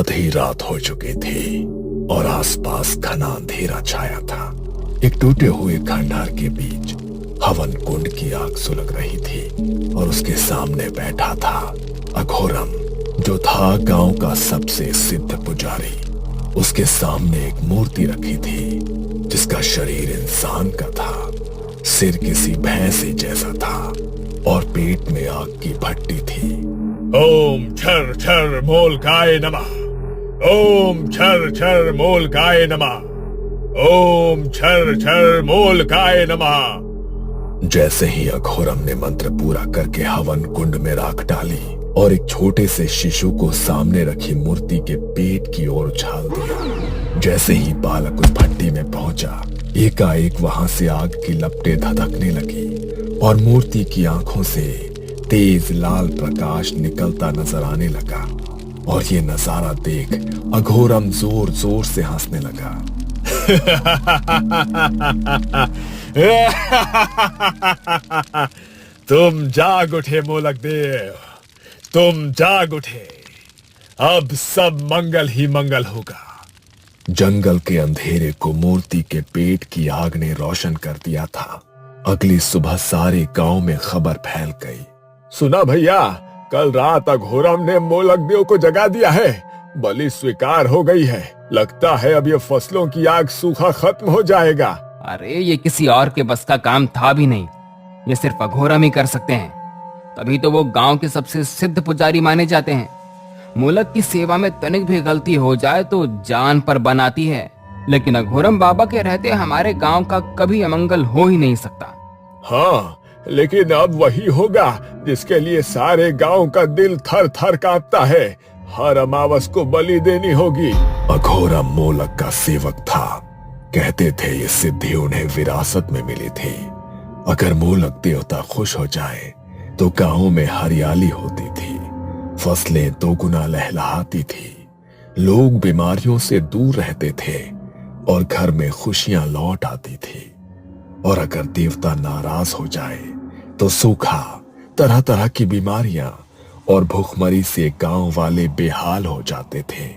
आधी रात हो चुकी थी और आसपास घना अंधेरा छाया था। एक टूटे हुए खंडहर के बीच हवन कुंड की आग सुलग रही थी और उसके सामने बैठा था अघोरम, जो था गांव का सबसे सिद्ध पुजारी। उसके सामने एक मूर्ति रखी थी जिसका शरीर इंसान का था, सिर किसी भैंस जैसा था और पेट में आग की भट्टी थी। ओम छर छर मोलकाय नमः। ओम छर छर मोलकाय नमः। ओम छर छर मोलकाय नमः। जैसे ही अघोरम ने मंत्र पूरा करके हवन कुंड में राख डाली और एक छोटे से शिशु को सामने रखी मूर्ति के पेट की ओर उछाल दिया। जैसे ही बालक उस भट्टी में पहुंचा, एकाएक वहां से आग की लपटें धधकने लगी और मूर्ति की आंखों से तेज लाल प्रकाश निकलता नजर आने लगा। और ये नजारा देख अघोरम जोर जोर से हंसने लगा। तुम जाग उठे मोलक देव, तुम जाग उठे। अब सब मंगल ही मंगल होगा। जंगल के अंधेरे को मूर्ति के पेट की आग ने रोशन कर दिया था। अगली सुबह सारे गांव में खबर फैल गई। सुना भैया, कल रात अघोरम ने मोलक देव को जगा दिया है। बलि स्वीकार हो गई है। लगता है अब ये फसलों की आग सूखा खत्म हो जाएगा। अरे ये किसी और के बस का काम था भी नहीं, ये सिर्फ अघोरम ही कर सकते हैं। तभी तो वो गांव के सबसे सिद्ध पुजारी माने जाते हैं। मोलक की सेवा में तनिक भी गलती हो जाए तो जान पर बनाती है, लेकिन अघोरम बाबा के रहते हमारे गांव का कभी अमंगल हो ही नहीं सकता। हाँ, लेकिन अब वही होगा जिसके लिए सारे गांव का दिल थर थर कांपता है। हर अमावस को बलि देनी होगी। अघोरम मोलक का सेवक था। कहते थे ये सिद्धि उन्हें विरासत में मिली थी। अगर मोलक देवता खुश हो जाए तो गांव में हरियाली होती थी, फसलें दोगुना लहलहाती थी, लोग बीमारियों से दूर रहते थे और घर में खुशियां लौट आती थी। और अगर देवता नाराज हो जाए तो सूखा, तरह तरह की बीमारियां और भूखमरी से गांव वाले बेहाल हो जाते थे।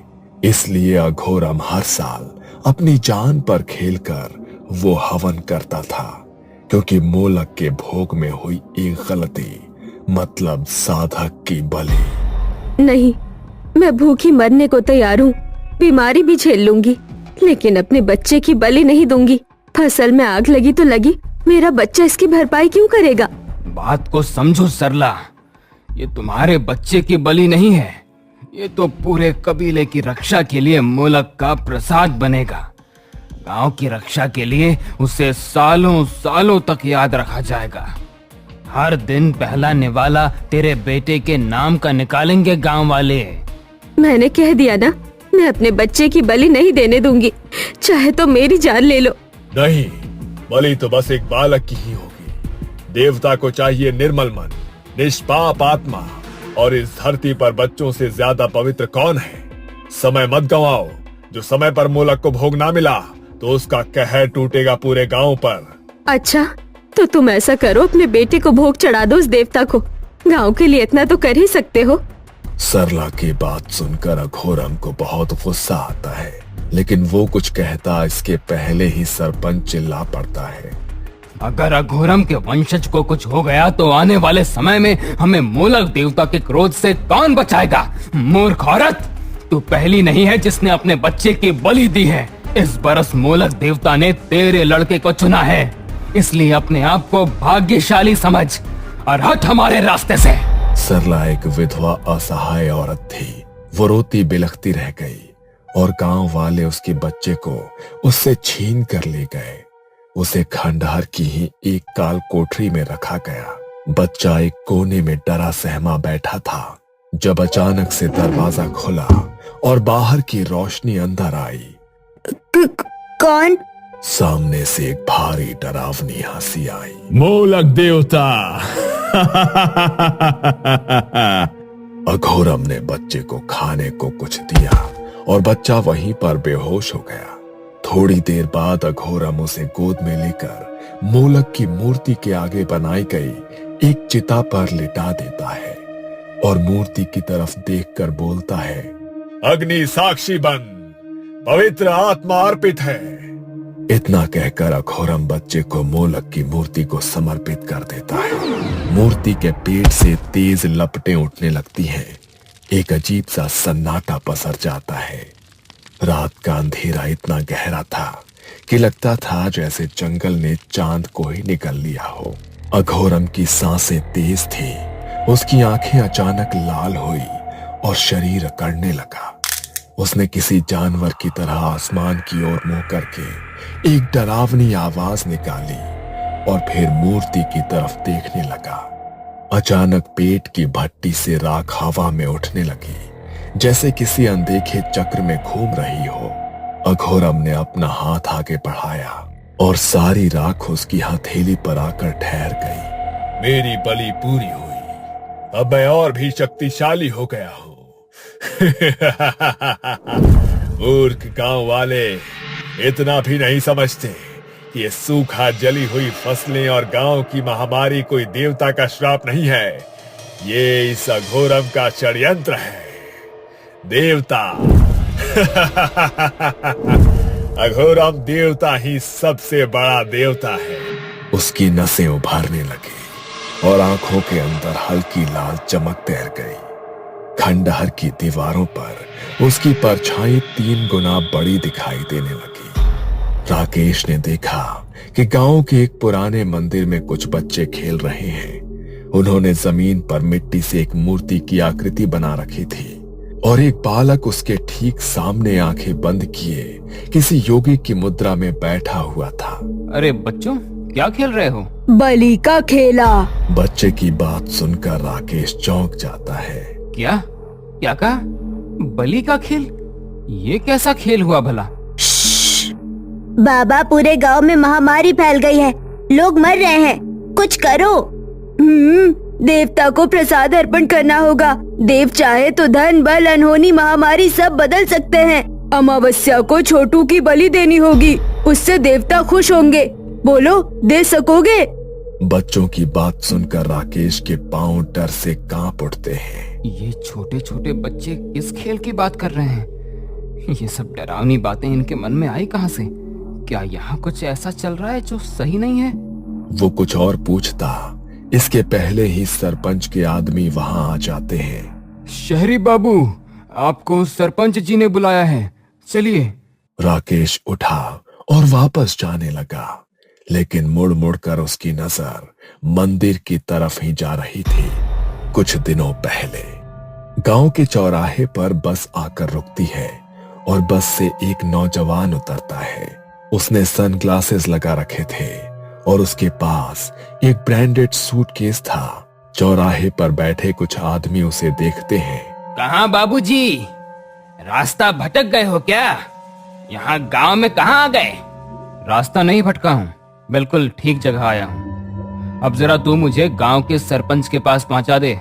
इसलिए अघोरम हर साल अपनी जान पर खेलकर वो हवन करता था, क्योंकि मोलक के भोग में हुई एक गलती, मतलब साधक की बलि। नहीं, मैं भूखी मरने को तैयार हूँ, बीमारी भी झेल लूंगी, लेकिन अपने बच्चे की बलि नहीं दूंगी। फसल में आग लगी तो लगी, मेरा बच्चा इसकी भरपाई क्यों करेगा? बात को समझो सरला, ये तुम्हारे बच्चे की बलि नहीं है, ये तो पूरे कबीले की रक्षा के लिए मोलक का प्रसाद बनेगा। गांव की रक्षा के लिए उसे सालों सालों तक याद रखा जाएगा। हर दिन पहला निवाला तेरे बेटे के नाम का निकालेंगे गांव वाले। मैंने कह दिया ना, मैं अपने बच्चे की बलि नहीं देने दूंगी, चाहे तो मेरी जान ले लो। नहीं, बलि तो बस एक बालक की ही होगी। देवता को चाहिए निर्मल मन, निष्पाप आत्मा, और इस धरती पर बच्चों से ज्यादा पवित्र कौन है? समय मत गंवाओ। जो समय पर मोलक को भोग ना मिला तो उसका कहर टूटेगा पूरे गांव पर। अच्छा, तो तुम ऐसा करो, अपने बेटे को भोग चढ़ा दो उस देवता को। गांव के लिए इतना तो कर ही सकते हो। सरला की बात सुनकर अघोरम को बहुत गुस्सा आता है, लेकिन वो कुछ कहता इसके पहले ही सरपंच चिल्ला पड़ता है। अगर अघोरम के वंशज को कुछ हो गया तो आने वाले समय में हमें मोलक देवता के क्रोध से कौन बचाएगा? मूर्ख औरत, तू पहली नहीं है जिसने अपने बच्चे की बलि दी है। इस बरस मोलक देवता ने तेरे लड़के को चुना है, इसलिए अपने आप को भाग्यशाली समझ और हट हमारे रास्ते से। सरला एक विधवा असहाय औरत थी। वो रोती बिलखती रह गई और गांव वाले उसके बच्चे को उससे छीन कर ले गए। उसे खंडहर की ही एक काल कोठरी में रखा गया। बच्चा एक कोने में डरा सहमा बैठा था जब अचानक से दरवाजा खुला और बाहर की रोशनी अंदर आई। कौन? सामने से एक भारी डरावनी हंसी आई। मोलक देवता। अघोरम ने बच्चे को खाने को कुछ दिया और बच्चा वहीं पर बेहोश हो गया। थोड़ी देर बाद अघोरम उसे गोद में लेकर मोलक की मूर्ति के आगे बनाई गई एक चिता पर लिटा देता है और मूर्ति की तरफ देखकर बोलता है, अग्नि साक्षी बन, पवित्र आत्मा अर्पित है। इतना कहकर अघोरम बच्चे को मोलक की मूर्ति को समर्पित कर देता है। मूर्ति के पेट से तेज लपटें उठने लगती हैं। एक अजीब सा सन्नाटा पसर जाता है। रात का अंधेरा इतना गहरा था कि लगता था जैसे जंगल ने चांद को ही निकल लिया हो। अघोरम की सांसें तेज थी। उसकी आंखें अचानक लाल हुई और शरीर अकड़ने लगा। उसने किसी जानवर की तरह आसमान की ओर मुंह करके एक डरावनी आवाज निकाली और फिर मूर्ति की तरफ देखने लगा। अचानक पेट की भट्टी से राख हवा में उठने लगी, जैसे किसी अनदेखे चक्र में घूम रही हो। अघोरम ने अपना हाथ आगे बढ़ाया और सारी राख उसकी हथेली पर आकर ठहर गई। मेरी बलि पूरी हुई, अब मैं और भी शक्तिशाली हो गया हूं। मूर्ख गांव वाले इतना भी नहीं समझते कि ये सूखा जली हुई फसलें और गांव की महामारी कोई देवता का श्राप नहीं है। ये इस अघोरम का षड्यंत्र है। देवता अघोरम देवता ही सबसे बड़ा देवता है। उसकी नसें उभारने लगी और आंखों के अंदर हल्की लाल चमक तैर गई। खंडहर की दीवारों पर उसकी परछाई 3 गुना बड़ी दिखाई देने लगी। राकेश ने देखा कि गांव के एक पुराने मंदिर में कुछ बच्चे खेल रहे हैं। उन्होंने जमीन पर मिट्टी से एक मूर्ति की आकृति बना रखी थी और एक बालक उसके ठीक सामने आंखें बंद किए किसी योगी की मुद्रा में बैठा हुआ था। अरे बच्चों, क्या खेल रहे हो? बलि का खेला। बच्चे की बात सुनकर राकेश चौंक जाता है। क्या क्या कहा? बलि का खेल? ये कैसा खेल हुआ भला? बाबा, पूरे गांव में महामारी फैल गई है, लोग मर रहे हैं, कुछ करो। देवता को प्रसाद अर्पण करना होगा। देव चाहे तो धन बल अनहोनी महामारी सब बदल सकते हैं। अमावस्या को छोटू की बलि देनी होगी, उससे देवता खुश होंगे। बोलो, दे सकोगे? बच्चों की बात सुनकर राकेश के पांव डर से कांप उठते हैं। ये छोटे छोटे बच्चे किस खेल की बात कर रहे हैं? ये सब डरावनी बातें इनके मन में आई कहां से? क्या यहाँ कुछ ऐसा चल रहा है जो सही नहीं है? वो कुछ और पूछता, इसके पहले ही सरपंच के आदमी वहां आ जाते हैं। शहरी बाबू, आपको सरपंच जी ने बुलाया है, चलिए। राकेश उठा और वापस जाने लगा, लेकिन मुड़ मुड़ कर उसकी नजर मंदिर की तरफ ही जा रही थी। कुछ दिनों पहले गांव के चौराहे पर बस आकर रुकती है और बस से एक नौजवान उतरता है। उसने सनग्लासेस लगा रखे थे और उसके पास एक ब्रांडेड सूटकेस था। चौराहे पर बैठे कुछ आदमी उसे देखते हैं। कहाँ बाबूजी, रास्ता भटक गए हो क्या? यहाँ गांव में कहाँ आ गए? रास्ता नहीं भटका हूँ, बिल्कुल ठीक जगह आया हूँ। अब जरा तू मुझे गांव के सरपंच के पास पहुंचा दे।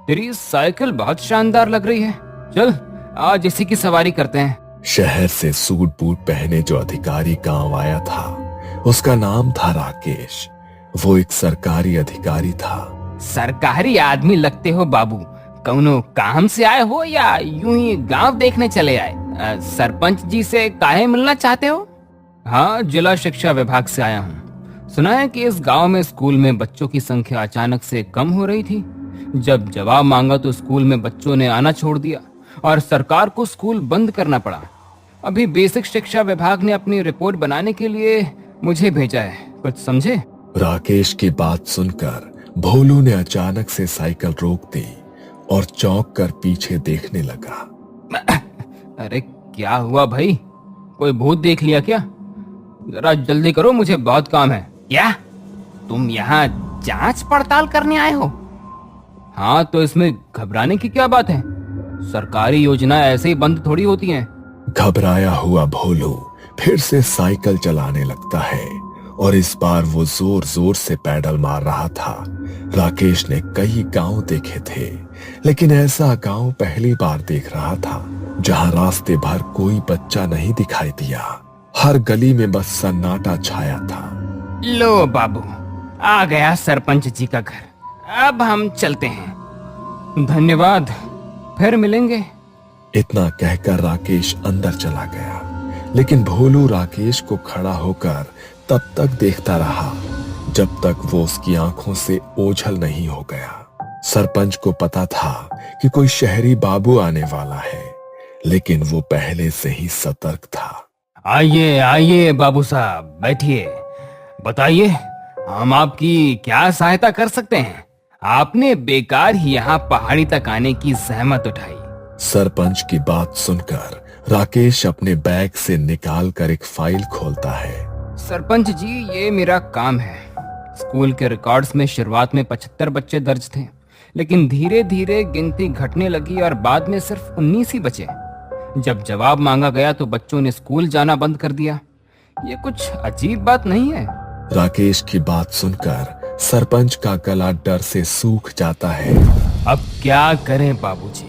तेरी साइकिल बहुत शानदार लग रही है, चल आज इसी की सवारी करते हैं। शहर से सूट बूट पहने जो अधिकारी गांव आया था, उसका नाम था राकेश। वो एक सरकारी अधिकारी था। सरकारी आदमी लगते हो बाबू, कौनो काम से आए हो या यूं ही गांव देखने चले आए? सरपंच जी से काहे मिलना चाहते हो? हाँ, जिला शिक्षा विभाग से आया हूँ। सुना है कि इस गांव में स्कूल में बच्चों की संख्या अचानक से कम हो रही थी। जब जवाब मांगा तो स्कूल में बच्चों ने आना छोड़ दिया और सरकार को स्कूल बंद करना पड़ा। अभी बेसिक शिक्षा विभाग ने अपनी रिपोर्ट बनाने के लिए मुझे भेजा है, कुछ समझे? राकेश की बात सुनकर भोलू ने अचानक से साइकिल रोक दी और चौंक कर पीछे देखने लगा। अरे क्या हुआ भाई, कोई भूत देख लिया क्या? जरा जल्दी करो, मुझे बहुत काम है। क्या तुम यहाँ जांच पड़ताल करने आए हो? हाँ, तो इसमें घबराने की क्या बात है? सरकारी योजना ऐसे ही बंद थोड़ी होती हैं। घबराया हुआ भोलू फिर से साइकिल चलाने लगता है और इस बार वो जोर जोर से पैडल मार रहा था। राकेश ने कई गांव देखे थे, लेकिन ऐसा गांव पहली बार देख रहा था जहां रास्ते भर कोई बच्चा नहीं दिखाई दिया। हर गली में बस सन्नाटा छाया था। लो बाबू, आ गया सरपंच जी का घर, अब हम चलते हैं। धन्यवाद, फिर मिलेंगे। इतना कहकर राकेश अंदर चला गया, लेकिन भोलू राकेश को खड़ा होकर तब तक देखता रहा जब तक वो उसकी आंखों से ओझल नहीं हो गया। सरपंच को पता था कि कोई शहरी बाबू आने वाला है, लेकिन वो पहले से ही सतर्क था। आइए आइए बाबू साहब, बैठिए। बताइए, हम आपकी क्या सहायता कर सकते हैं? आपने बेकार ही यहाँ पहाड़ी तक आने की जहमत उठाई। सरपंच की बात सुनकर राकेश अपने बैग से निकाल कर एक फाइल खोलता है। सरपंच जी, ये मेरा काम है। स्कूल के रिकॉर्ड्स में शुरुआत में 75 बच्चे दर्ज थे, लेकिन धीरे धीरे गिनती घटने लगी और बाद में सिर्फ 19 ही बचे। जब जवाब मांगा गया तो बच्चों ने स्कूल जाना बंद कर दिया। ये कुछ अजीब बात नहीं है? राकेश की बात सुनकर सरपंच का गला डर से सूख जाता है। अब क्या करें बाबूजी,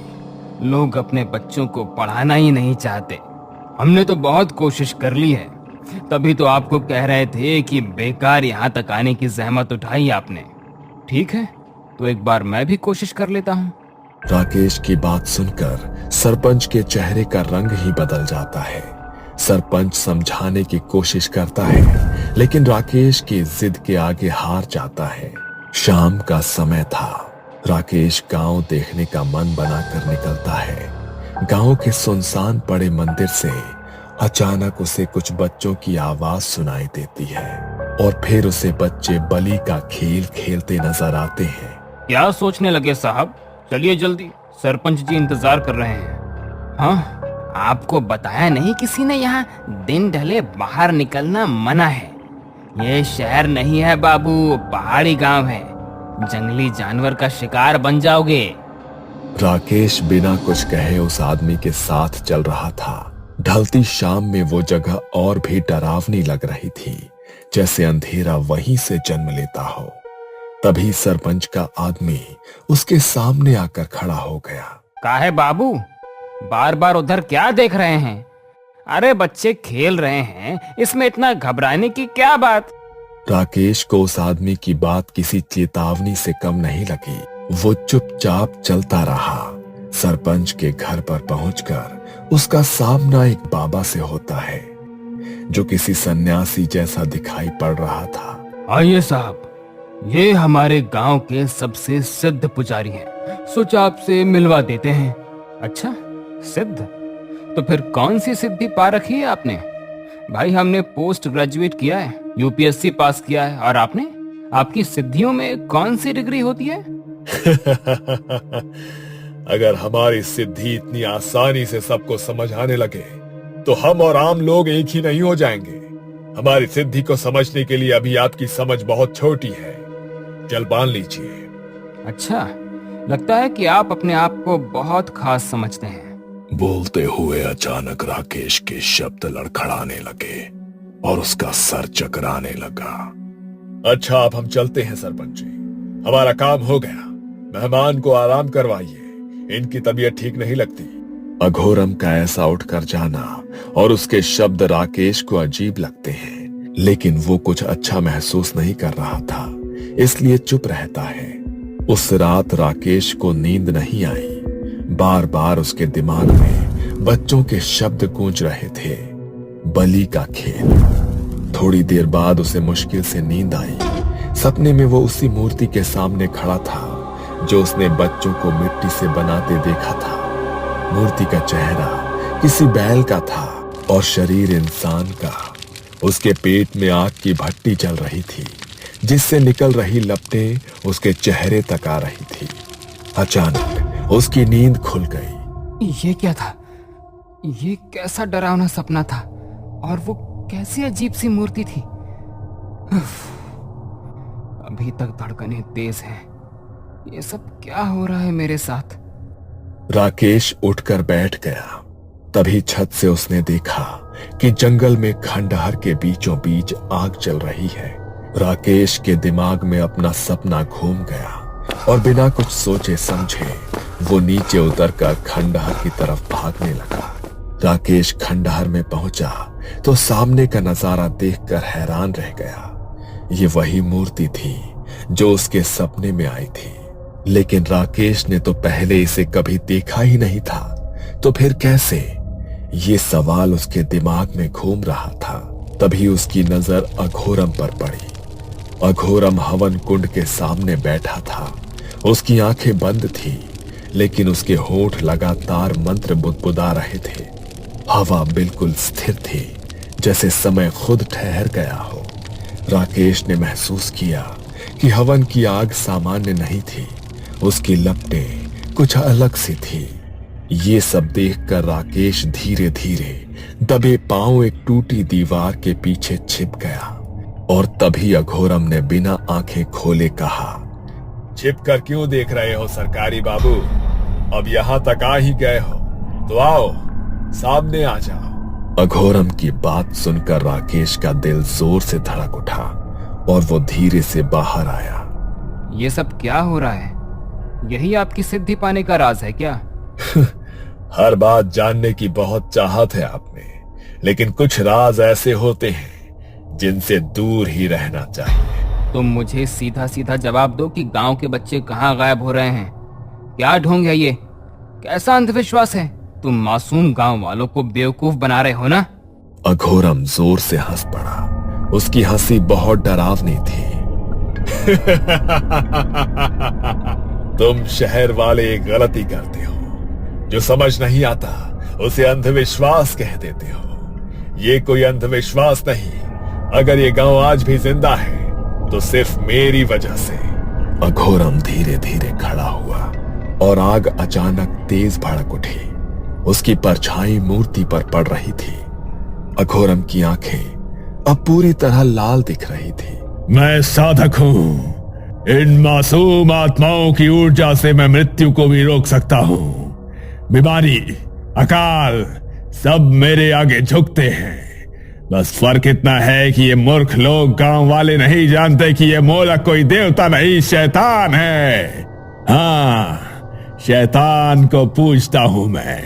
लोग अपने बच्चों को पढ़ाना ही नहीं चाहते। हमने तो बहुत कोशिश कर ली है, तभी तो आपको कह रहे थे कि बेकार यहाँ तक आने की जहमत उठाई आपने। ठीक है, तो एक बार मैं भी कोशिश कर लेता हूँ। राकेश की बात सुनकर सरपंच के चेहरे का रंग ही बदल जाता है। सरपंच समझाने की कोशिश करता है, लेकिन राकेश की जिद के आगे हार जाता है। शाम का समय था। राकेश गांव देखने का मन बनाकर निकलता है। गांव के सुनसान पड़े मंदिर से अचानक उसे कुछ बच्चों की आवाज सुनाई देती है और फिर उसे बच्चे बलि का खेल खेलते नजर आते हैं। क्या सोचने लगे साहब? चलिए जल्दी, सरपंच जी इंतजार कर रहे हैं। हाँ, आपको बताया नहीं किसी ने यहाँ दिन ढले बाहर निकलना मना है? ये शहर नहीं है बाबू, पहाड़ी गांव है। जंगली जानवर का शिकार बन जाओगे। राकेश बिना कुछ कहे उस आदमी के साथ चल रहा था। ढलती शाम में वो जगह और भी डरावनी लग रही थी, जैसे अंधेरा वहीं से जन्म लेता हो। तभी सरपंच का आदमी उसके सामने आकर खड़ा हो गया। काहे बाबू, बार बार उधर क्या देख रहे हैं? अरे बच्चे खेल रहे हैं, इसमें इतना घबराने की क्या बात? राकेश को उस आदमी की बात किसी चेतावनी से कम नहीं लगी। वो चुपचाप चलता रहा। सरपंच के घर पर पहुंचकर उसका सामना एक बाबा से होता है, जो किसी सन्यासी जैसा दिखाई पड़ रहा था। आइए साहब, ये हमारे गांव के सबसे सिद्ध पुजारी हैं। सोचा आपसे मिलवा देते हैं। अच्छा, सिद्ध? तो फिर कौन सी सिद्धि पा रखी है आपने? भाई, हमने पोस्ट ग्रेजुएट किया है, यूपीएससी पास किया है, और आपने? आपकी सिद्धियों में कौन सी डिग्री होती है? अगर हमारी सिद्धि इतनी आसानी से सबको समझ आने लगे तो हम और आम लोग एक ही नहीं हो जाएंगे। हमारी सिद्धि को समझने के लिए अभी आपकी समझ बहुत छोटी है। चल बांध लीजिए। अच्छा, लगता है कि आप अपने आप को बहुत खास समझते हैं। बोलते हुए अचानक राकेश के शब्द लड़खड़ाने लगे और उसका सर चकराने लगा। अच्छा, अब हम चलते हैं सरपंच जी, हमारा काम हो गया। मेहमान को आराम करवाइए, इनकी तबीयत ठीक नहीं लगती। अघोरम का ऐसा उठकर जाना और उसके शब्द राकेश को अजीब लगते हैं, लेकिन वो कुछ अच्छा महसूस नहीं कर रहा था, इसलिए चुप रहता है। उस रात राकेश को नींद नहीं आई। बार बार उसके दिमाग में बच्चों के शब्द गूंज रहे थे। बलि का खेल। थोड़ी देर बाद उसे मुश्किल से नींद आई। सपने में वो उसी मूर्ति के सामने खड़ा था जो उसने बच्चों को मिट्टी से बनाते देखा था। मूर्ति का चेहरा किसी बैल का था और शरीर इंसान का। उसके पेट में आग की भट्टी चल रही थी, जिससे निकल रही लपटें उसके चेहरे तक आ रही थी। अचानक उसकी नींद खुल गई। ये क्या था? ये कैसा डरावना सपना था? और वो कैसी अजीब सी मूर्ति थी? अभी तक धड़कनें तेज हैं। ये सब क्या हो रहा है मेरे साथ? राकेश उठकर बैठ गया। तभी छत से उसने देखा कि जंगल में खंडहर के बीचों बीच आग जल रही है। राकेश के दिमाग में अपना सपना घूम गया और बिना कुछ सोचे समझे वो नीचे उतरकर खंडहर की तरफ भागने लगा। राकेश खंडहर में पहुंचा तो सामने का नजारा देखकर हैरान रह गया। ये वही मूर्ति थी जो उसके सपने में आई थी, लेकिन राकेश ने तो पहले इसे कभी देखा ही नहीं था। तो फिर कैसे? ये सवाल उसके दिमाग में घूम रहा था। तभी उसकी नजर अघोरम पर पड़ी। अघोरम हवन कुंड के सामने बैठा था। उसकी आंखें बंद थी, लेकिन उसके होठ लगातार मंत्र बुदबुदा रहे थे। हवा बिल्कुल स्थिर थी, जैसे समय खुद ठहर गया हो। राकेश ने महसूस किया कि हवन की आग सामान्य नहीं थी, उसकी लपटें कुछ अलग सी थी। ये सब देखकर राकेश धीरे धीरे दबे पांव एक टूटी दीवार के पीछे छिप गया। और तभी अघोरम ने बिना आंखें खोले कहा, छिप कर क्यों देख रहे हो सरकारी बाबू? अब यहां तक आ ही गए हो तो आओ, सामने आ जाओ। अघोरम की बात सुनकर राकेश का दिल जोर से धड़क उठा और वो धीरे से बाहर आया। ये सब क्या हो रहा है? यही आपकी सिद्धि पाने का राज है क्या? हर बात जानने की बहुत चाहत है आप में, लेकिन कुछ राज ऐसे होते हैं जिनसे दूर ही रहना चाहिए। तुम मुझे सीधा सीधा जवाब दो कि गांव के बच्चे कहाँ गायब हो रहे हैं। क्या ढोंग है ये? कैसा अंधविश्वास है? तुम मासूम गांव वालों को बेवकूफ बना रहे हो ना? अघोरम जोर से हंस पड़ा। उसकी हंसी बहुत डरावनी थी। तुम शहर वाले एक गलती करते हो, जो समझ नहीं आता उसे अंधविश्वास कह देते हो। ये कोई अंधविश्वास नहीं। अगर ये गांव आज भी जिंदा है तो सिर्फ मेरी वजह से। अघोरम धीरे धीरे खड़ा हुआ और आग अचानक तेज भड़क उठी। उसकी परछाई मूर्ति पर पड़ रही थी। अघोरम की आंखें अब पूरी तरह लाल दिख रही थी। मैं साधक हूं। इन मासूम आत्माओं की ऊर्जा से मैं मृत्यु को भी रोक सकता हूं। बीमारी, अकाल सब मेरे आगे झुकते हैं। बस फर्क इतना है कि ये मूर्ख लोग गांव वाले नहीं जानते कि ये मोलक कोई देवता नहीं, शैतान है। हाँ, शैतान को पूजता हूं मैं,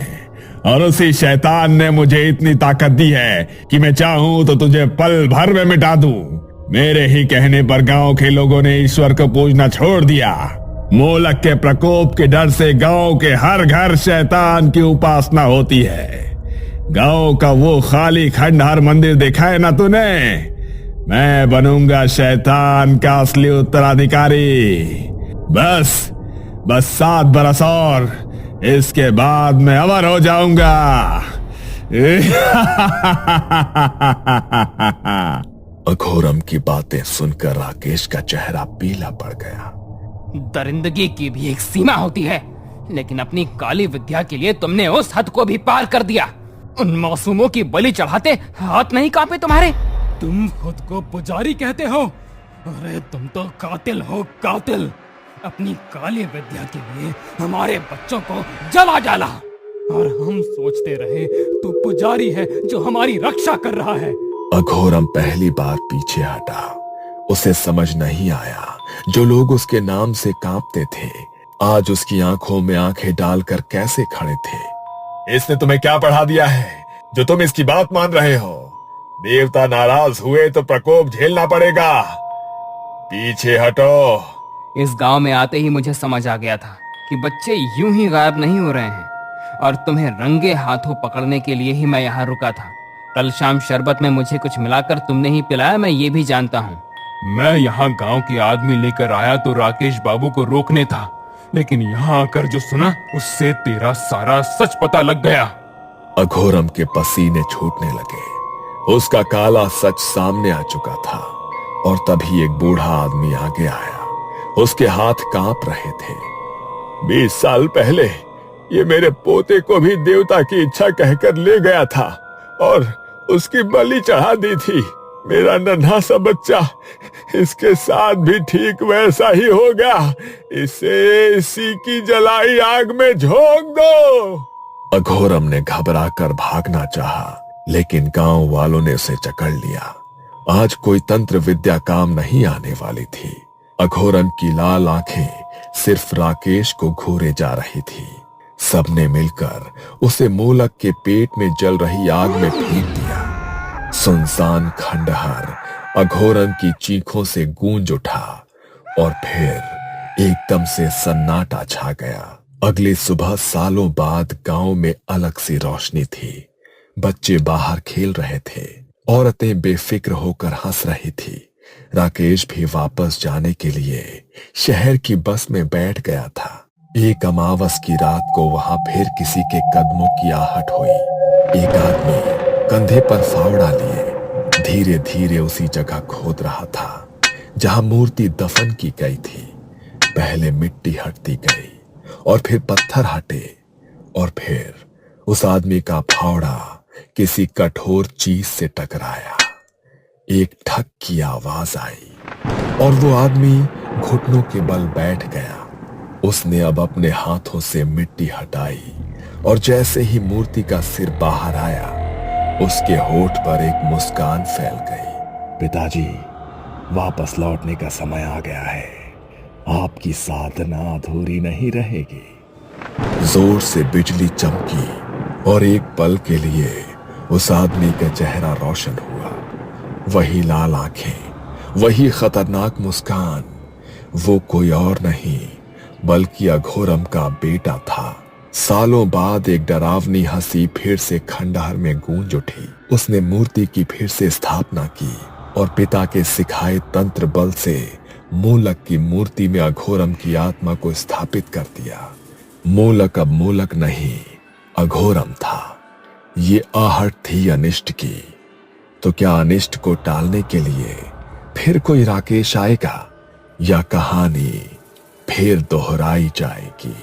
और उसी शैतान ने मुझे इतनी ताकत दी है कि मैं चाहूं तो तुझे पल भर में मिटा दूं। मेरे ही कहने पर गांव के लोगों ने ईश्वर को पूजना छोड़ दिया। मोलक के प्रकोप के डर से गांव के हर घर शैतान की उपासना होती है। गांव का वो खाली खंडहर मंदिर देखा है ना तूने? मैं बनूंगा शैतान का असली उत्तराधिकारी। बस 7 बरस और इसके बाद मैं अमर हो जाऊंगा। अघोरम की बातें सुनकर राकेश का चेहरा पीला पड़ गया। दरिंदगी की भी एक सीमा होती है, लेकिन अपनी काली विद्या के लिए तुमने उस हद को भी पार कर दिया। उन मासूमों की बलि चढ़ाते हाथ नहीं कांपे तुम्हारे? तुम खुद को पुजारी कहते हो? अरे तुम तो कातिल हो, कातिल। अपनी काली विद्या के लिए हमारे बच्चों को जला डाला, और हम सोचते रहे तू पुजारी है जो हमारी रक्षा कर रहा है। अघोरम पहली बार पीछे हटा। उसे समझ नहीं आया जो लोग उसके नाम से कांपते थे आज उसकी आंखों में आंखें डालकर कैसे खड़े थे। इसने तुम्हें क्या पढ़ा दिया है जो तुम इसकी बात मान रहे हो? देवता नाराज हुए तो प्रकोप झेलना पड़ेगा। पीछे हटो। इस गांव में आते ही मुझे समझ आ गया था कि बच्चे यूं ही गायब नहीं हो रहे हैं, और तुम्हें रंगे हाथों पकड़ने के लिए ही मैं यहाँ रुका था। कल शाम शरबत में मुझे कुछ मिलाकर तुमने ही पिलाया, मैं ये भी जानता हूँ। मैं यहाँ गांव के आदमी लेकर आया तो राकेश बाबू को रोकने था, लेकिन यहाँ आकर जो सुना उससे तेरा सारा सच पता लग गया। अघोरम के पसीने छूटने लगे। उसका काला सच सामने आ चुका था, और तभी एक बूढ़ा आदमी आगे आया। उसके हाथ कांप रहे थे। 20 साल पहले ये मेरे पोते को भी देवता की इच्छा कहकर ले गया था और उसकी बलि चढ़ा दी थी। मेरा नन्हा सा बच्चा, इसके साथ भी ठीक वैसा ही होगा। इसे इसी की जलाई आग में झोंक दो। अघोरम ने घबराकर भागना चाहा, लेकिन गांव वालों ने उसे जकड़ लिया। आज कोई तंत्र विद्या काम नहीं आने वाली थी। अघोरम की लाल आंखें सिर्फ राकेश को घूरे जा रही थी। सबने मिलकर उसे मोलक के पेट में जल रही आग में फेंक दिया। सुनसान खंडहर अघोरम की चीखों से गूंज उठा, और फिर एकदम से सन्नाटा छा गया। अगली सुबह सालों बाद गांव में अलग सी रोशनी थी। बच्चे बाहर खेल रहे थे, औरतें बेफिक्र होकर हंस रही थी। राकेश भी वापस जाने के लिए शहर की बस में बैठ गया था। एक अमावस की रात को वहां फिर किसी के कदमों की आहट हुई। एक आदमी कंधे पर फावड़ा लिए धीरे धीरे उसी जगह खोद रहा था जहां मूर्ति दफन की गई थी। पहले मिट्टी हटती गई और फिर पत्थर हटे और फिर उस आदमी का फावड़ा किसी कठोर चीज से टकराया। एक ठक की आवाज आई और वो आदमी घुटनों के बल बैठ गया। उसने अब अपने हाथों से मिट्टी हटाई और जैसे ही मूर्ति का सिर बाहर आया, उसके होठ पर एक मुस्कान फैल गई। पिताजी, वापस लौटने का समय आ गया है। आपकी साधना अधूरी नहीं रहेगी। जोर से बिजली चमकी और एक पल के लिए उस आदमी का चेहरा रोशन हुआ। वही लाल आंखें, वही खतरनाक मुस्कान। वो कोई और नहीं बल्कि अघोरम का बेटा था। सालों बाद एक डरावनी हंसी फिर से खंडहर में गूंज उठी। उसने मूर्ति की फिर से स्थापना की और पिता के सिखाए तंत्र बल से मूलक की मूर्ति में अघोरम की आत्मा को स्थापित कर दिया। मूलक अब मूलक नहीं, अघोरम था। ये आहट थी अनिष्ट की। तो क्या अनिष्ट को टालने के लिए फिर कोई राकेश आएगा या कहानी फिर दोहराई जाएगी?